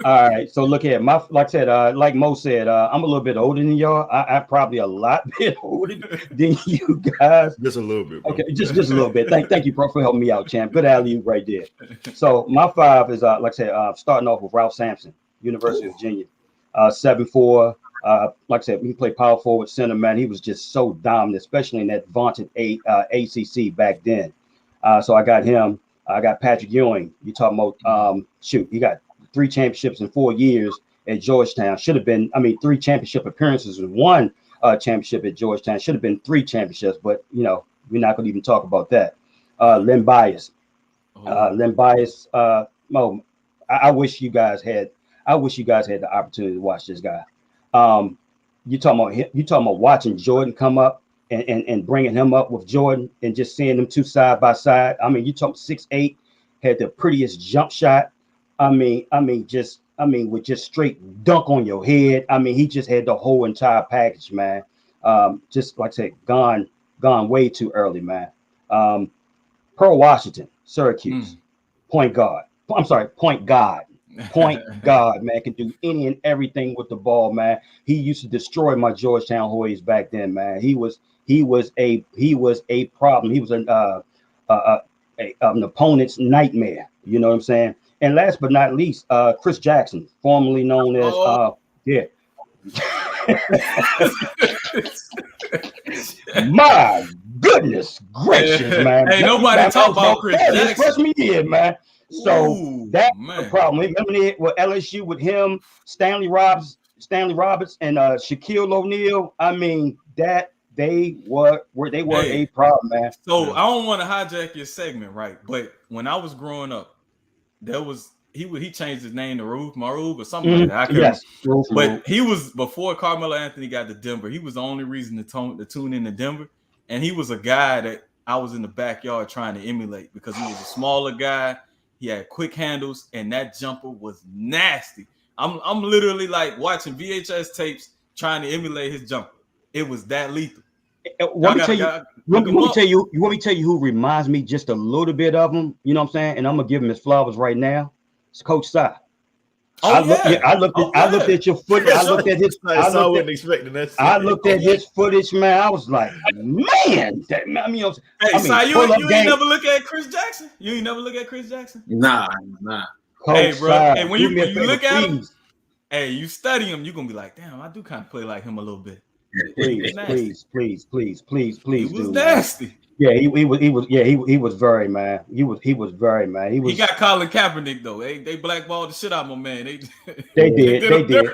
All right. So look here. Like I said, like Mo said, I'm a little bit older than y'all. I'm probably a lot bit older than you guys. Just a little bit. Bro. Okay, just a little bit. Thank you, bro, for helping me out, champ. Good alley-oop right there. So my 5 is like I said, starting off with Ralph Sampson, University of Virginia, 7'4". Like I said, he played power forward, center, man. He was just so dominant, especially in that vaunted ACC back then. So I got him. I got Patrick Ewing. You talking about he got 3 championships in 4 years at Georgetown. Should have been, 3 championship appearances and 1 championship at Georgetown. Should have been 3 championships, but we're not going to even talk about that. Len Bias. Len Bias. Mo, I wish you guys had the opportunity to watch this guy. You talking about watching Jordan come up and bringing him up with Jordan and just seeing them 2 side by side. You talking 6'8", had the prettiest jump shot. With just straight dunk on your head. He just had the whole entire package, man. Just like I said, gone way too early, man. Pearl Washington, Syracuse, point guard. Point guard, man, can do any and everything with the ball, man. He used to destroy my Georgetown Hoyas back then, man. He was a problem. He was an opponent's nightmare. You know what I'm saying? And last but not least, Chris Jackson, formerly known as my goodness gracious, man. Hey, nobody talk about Chris Jackson. Freshman year, man. So that's the problem. Remember with LSU with him, Stanley Roberts, and Shaquille O'Neal. That they were a problem, man. So I don't want to hijack your segment, right? But when I was growing up, there was he changed his name to Maruf or something like that. But he was before Carmelo Anthony got to Denver. He was the only reason to tune in to Denver, and he was a guy that I was in the backyard trying to emulate because he was a smaller guy. He had quick handles, and that jumper was nasty. I'm literally like watching VHS tapes trying to emulate his jumper. It was that lethal. Want me to tell you who reminds me just a little bit of him? You know what I'm saying? And I'm gonna give him his flowers right now. It's Coach Saah. Oh, I looked at your foot. I looked at his. I wasn't expecting that. I looked at his footage, man. I was like, man. Hey, Saah, you ain't never look at Chris Jackson? You ain't never look at Chris Jackson? Nah. Hey, bro. Hey, when you look at him, hey, you study him, you're gonna be like, damn, I do kind of play like him a little bit. Please. He was nasty. Yeah, he was very, man. He was very, man. He got Colin Kaepernick though. They blackballed the shit out of my man. They did him dirty.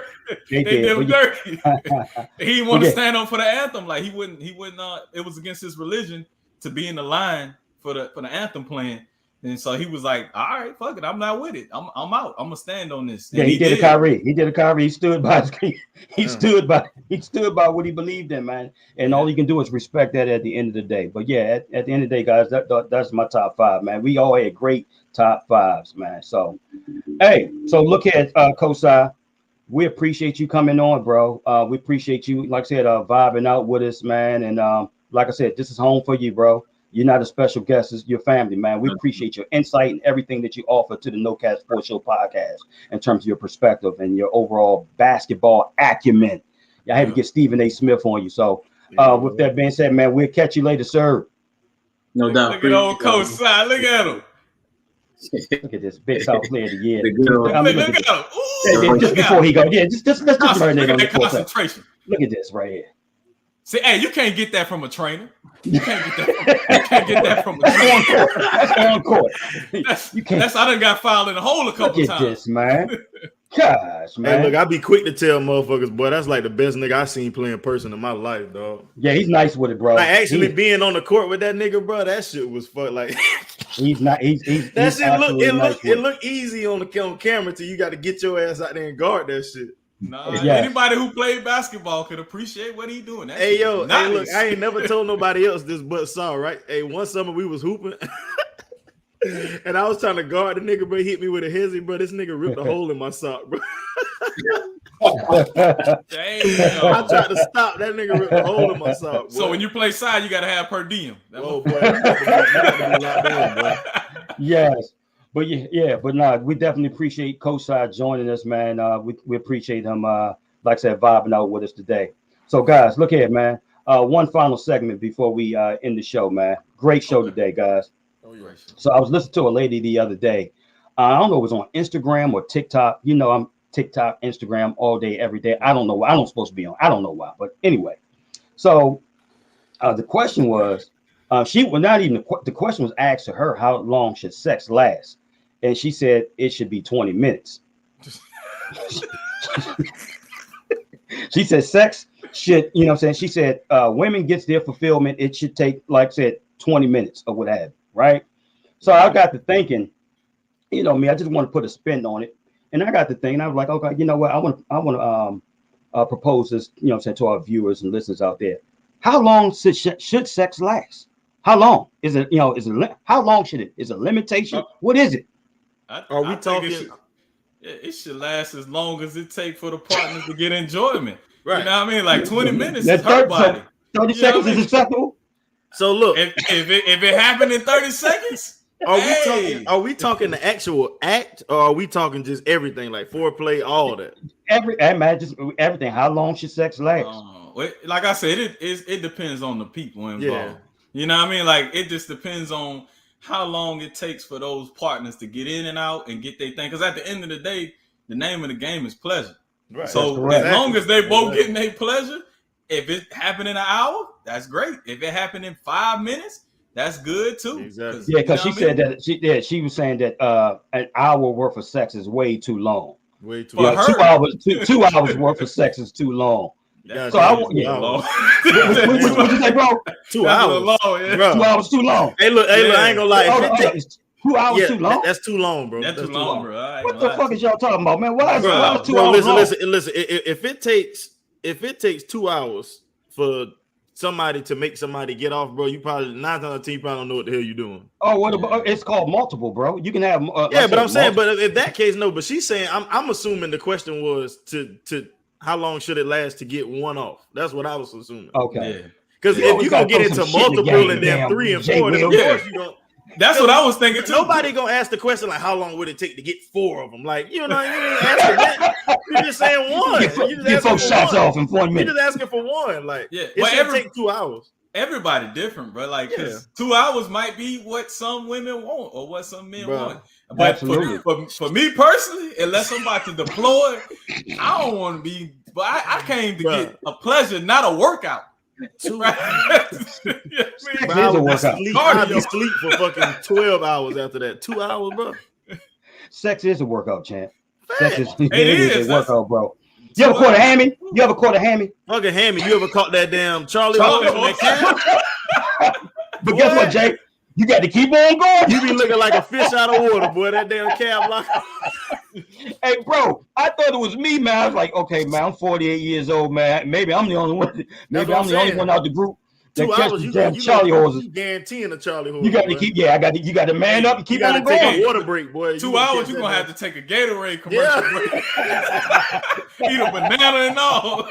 He didn't want to stand up for the anthem. Like he wouldn't. It was against his religion to be in the line for the anthem playing. And so he was like, all right, fuck it. I'm not with it. I'm out. I'm gonna stand on this. And he did a Kyrie. He stood by what he believed in, man. And all you can do is respect that at the end of the day. But yeah, at the end of the day, guys, that's my top 5, man. We all had great top 5s, man. So hey, so look at Coach Saah. We appreciate you coming on, bro. We appreciate you, like I said, vibing out with us, man. And like I said, this is home for you, bro. You're not a special guest, it's your family, man. We appreciate your insight and everything that you offer to the No Cap Sports Show podcast in terms of your perspective and your overall basketball acumen. I had to get Stephen A. Smith on you. So with that being said, man, we'll catch you later, sir. No doubt. Look at old Coach Saah. Look at him. Look at this big South player of the year. Look at him. Ooh, just before he goes, let's just marinate on the concentration. Look at this right here. See, hey, you can't get that from a trainer. You can't get that from a trainer. That's on court. That's I done got fouled in the hole a couple times. Look at this, man. Gosh, man. Hey, look, I be quick to tell motherfuckers, boy, that's like the best nigga I seen play in person in my life, dog. Yeah, he's nice with it, bro. Like actually being on the court with that nigga, bro, that shit was fun. Like he's not. He's that shit look easy on camera till you got to get your ass out there and guard that shit. Nah, anybody who played basketball could appreciate what he doing. That hey, yo, nice. Hey, look, I ain't never told nobody else this but Saah, right? Hey, one summer we was hooping, and I was trying to guard the nigga, bro. He hit me with a hezzy, bro. This nigga ripped a hole in my sock, bro. Damn. I tried to stop that nigga ripped a hole in my sock. Boy. So when you play side, you gotta have per diem. Oh boy, you gotta be locked in, boy. Yes. But but no, we definitely appreciate Coach Saah joining us, man. We appreciate him, like I said, vibing out with us today. So, guys, look here, man. One final segment before we end the show, man. Great show today, guys. So I was listening to a lady the other day. I don't know if it was on Instagram or TikTok. You know, I'm TikTok, Instagram all day, every day. I don't know why. I don't supposed to be on. I don't know why. But anyway, so the question was, the question was asked to her, how long should sex last? And she said it should be 20 minutes. She said sex should, you know what I'm saying? She said women gets their fulfillment. It should take, like I said, 20 minutes or what have you, right? So I got to thinking, you know me, I just want to put a spin on it. And I got to thinking, I was like, okay, you know what? I want to propose this, you know what I'm saying, to our viewers and listeners out there. How long should sex last? How long is it? You know, how long should it? Is it a limitation? What is it? Are we talking? It should last as long as it takes for the partners to get enjoyment. Right. You know what I mean? Like 20 minutes is her body. 30 seconds is acceptable. So look, if it happened in 30 seconds, are we talking the actual act, or are we talking just everything like foreplay, all that? Just everything. How long should sex last? Like I said, it depends on the people involved. Yeah. You know what I mean? Like it just depends on how long it takes for those partners to get in and out and get their thing. Because at the end of the day, the name of the game is pleasure. Right. So as long as they both getting their pleasure, if it happened in an hour, that's great. If it happened in 5 minutes, that's good too. Exactly. Yeah, because she said that she was saying that an hour worth of sex is way too long. Way too long. 2 hours, 2 hours worth of sex is too long. So I want, what you say, bro? 2 hours. Long, yeah. Bro. 2 hours too long. Hey, look, I ain't gonna lie. 2 hours too long. That's too long, bro. That's too long, bro. What the fuck is y'all talking about, man? Why is 2 bro, hours long? Listen. If it takes 2 hours for somebody to make somebody get off, bro, you probably 9 times out of 10 you probably don't know what the hell you're doing. Oh, what about? It's called multiple, bro. You can have. But I'm saying, but in that case, no. But she's saying, I'm assuming the question was to how long should it last to get one off? That's what I was assuming. Okay. Because if you're gonna get into multiple and then 3 and 4, then of course you don't. That's what I was thinking too. Nobody gonna ask the question like, how long would it take to get 4 of them? Like, you know, you ain't asking that. You're just saying one. Get 4 shots off in 1 minute. You're just asking for one. Like, yeah, it should take 2 hours. Everybody different, bro. Like, 2 hours might be what some women want or what some men want. But for me personally, unless I'm about to deploy, I don't want to be. But I came to get a pleasure, not a workout. 2 hours. I'll be sleep for fucking 12 hours after that. 2 hours, bro. Sex is a workout, champ. Sex is a workout, bro. You ever caught a hammy? Fucking hammy. You ever caught that damn Charlie horse? But guess what, Jay? You got to keep on going. You be looking like a fish out of water, boy. That damn cab lock. Hey, bro, I thought it was me, man. I was like, okay, man, I'm 48 years old, man. Maybe I'm the only one. Maybe I'm the only one out the group that 2 hours. You Charlie horses. You guaranteeing a Charlie horse. You got to keep. Yeah, you got to man up and keep on going. Take a water break, boy. 2 hours, you're gonna have to take a Gatorade commercial break. Eat a banana and all.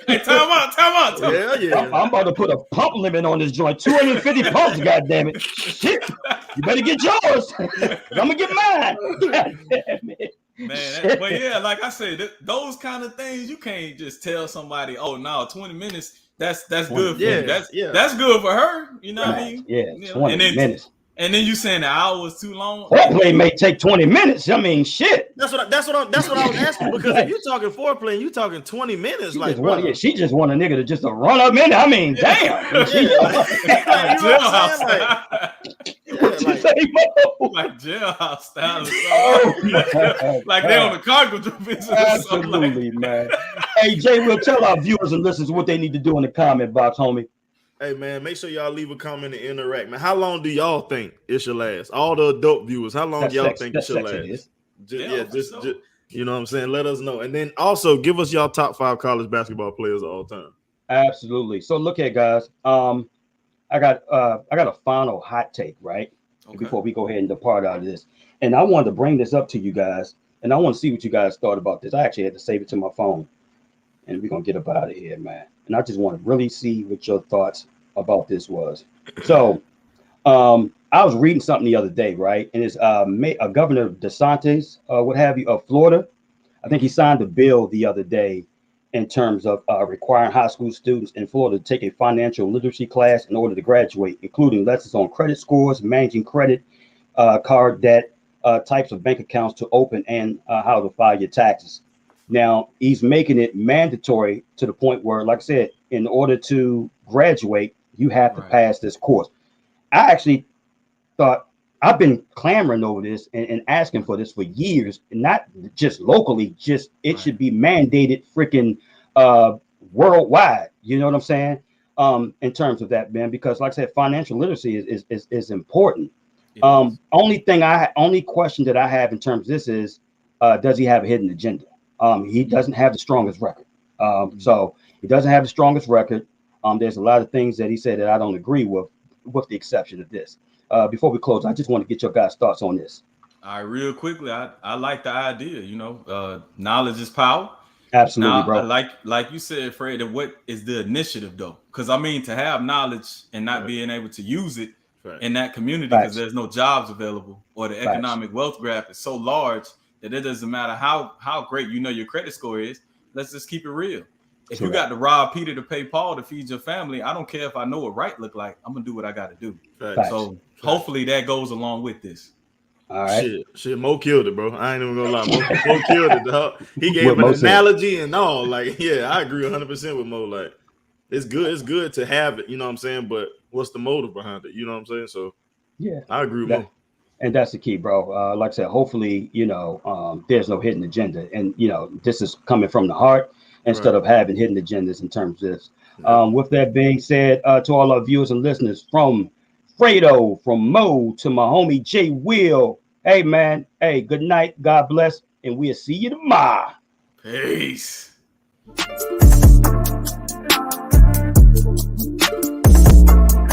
Hey, time out. Yeah. I'm about to put a pump limit on this joint. 250 pumps, goddammit. Shit. You better get yours. I'm gonna get mine. God damn it. Man, but yeah, like I said, those kind of things you can't just tell somebody, oh no, 20 minutes, that's good for you. That's good for her. You know what I mean? Yeah, 20 minutes. And then you saying the hour was too long. Foreplay may take 20 minutes. I mean, shit. That's what I was asking, because if you're talking foreplay, you talking 20 minutes. She just want a nigga to just run up in. I mean, damn. Like jailhouse style. Like they on the cargo business. Absolutely, man. Hey, JWill, tell our viewers and listeners what they need to do in the comment box, homie. Hey, man, make sure y'all leave a comment and interact, man. How long do y'all think it should last? All the adult viewers, how long do y'all think it should last? Just you know what I'm saying? Let us know. And then also give us y'all top 5 college basketball players of all time. Absolutely. So look here, guys. I got a final hot take, right? Okay. Before we go ahead and depart out of this. And I wanted to bring this up to you guys, and I want to see what you guys thought about this. I actually had to save it to my phone. And we're gonna get up out of here, man. And I just want to really see what your thoughts about this was. So I was reading something the other day, right? And it's Governor DeSantis, what have you, of Florida. I think he signed a bill the other day in terms of requiring high school students in Florida to take a financial literacy class in order to graduate, including lessons on credit scores, managing credit card debt, types of bank accounts to open, and how to file your taxes. Now, he's making it mandatory to the point where, like I said, in order to graduate, you have to pass this course. I actually thought, I've been clamoring over this and asking for this for years, and not just locally, just it should be mandated freaking worldwide. You know what I'm saying? In terms of that, man, because like I said, financial literacy is important. Only question that I have in terms of this is, does he have a hidden agenda? He doesn't have the strongest record. So he doesn't have the strongest record. There's a lot of things that he said that I don't agree with the exception of this. Before we close, I just want to get your guys' thoughts on this. All right, real quickly, I like the idea. You know, knowledge is power. Absolutely, now, bro. Like you said, Fredo, what is the initiative though? Because I mean, to have knowledge and not being able to use it in that community because there's no jobs available, or the economic wealth graph is so large that it doesn't matter how great you know your credit score is. Let's just keep it real. If you got to rob Peter to pay Paul to feed your family, I don't care if I know what right look like. I'm gonna do what I got to do. So hopefully that goes along with this. All right. Shit, Mo killed it, bro. I ain't even gonna lie. Mo killed it, dog. He gave an analogy and all. Like, yeah, I agree 100% with Mo. Like, it's good to have it, you know what I'm saying? But what's the motive behind it? You know what I'm saying? So yeah, I agree with Mo. And that's the key, bro. Like I said, hopefully, you know, there's no hidden agenda. And, you know, this is coming from the heart instead of having hidden agendas in terms of this. With that being said, to all our viewers and listeners, from Fredo, from Mo to my homie JWill, hey, man, hey, good night. God bless. And we'll see you tomorrow. Peace.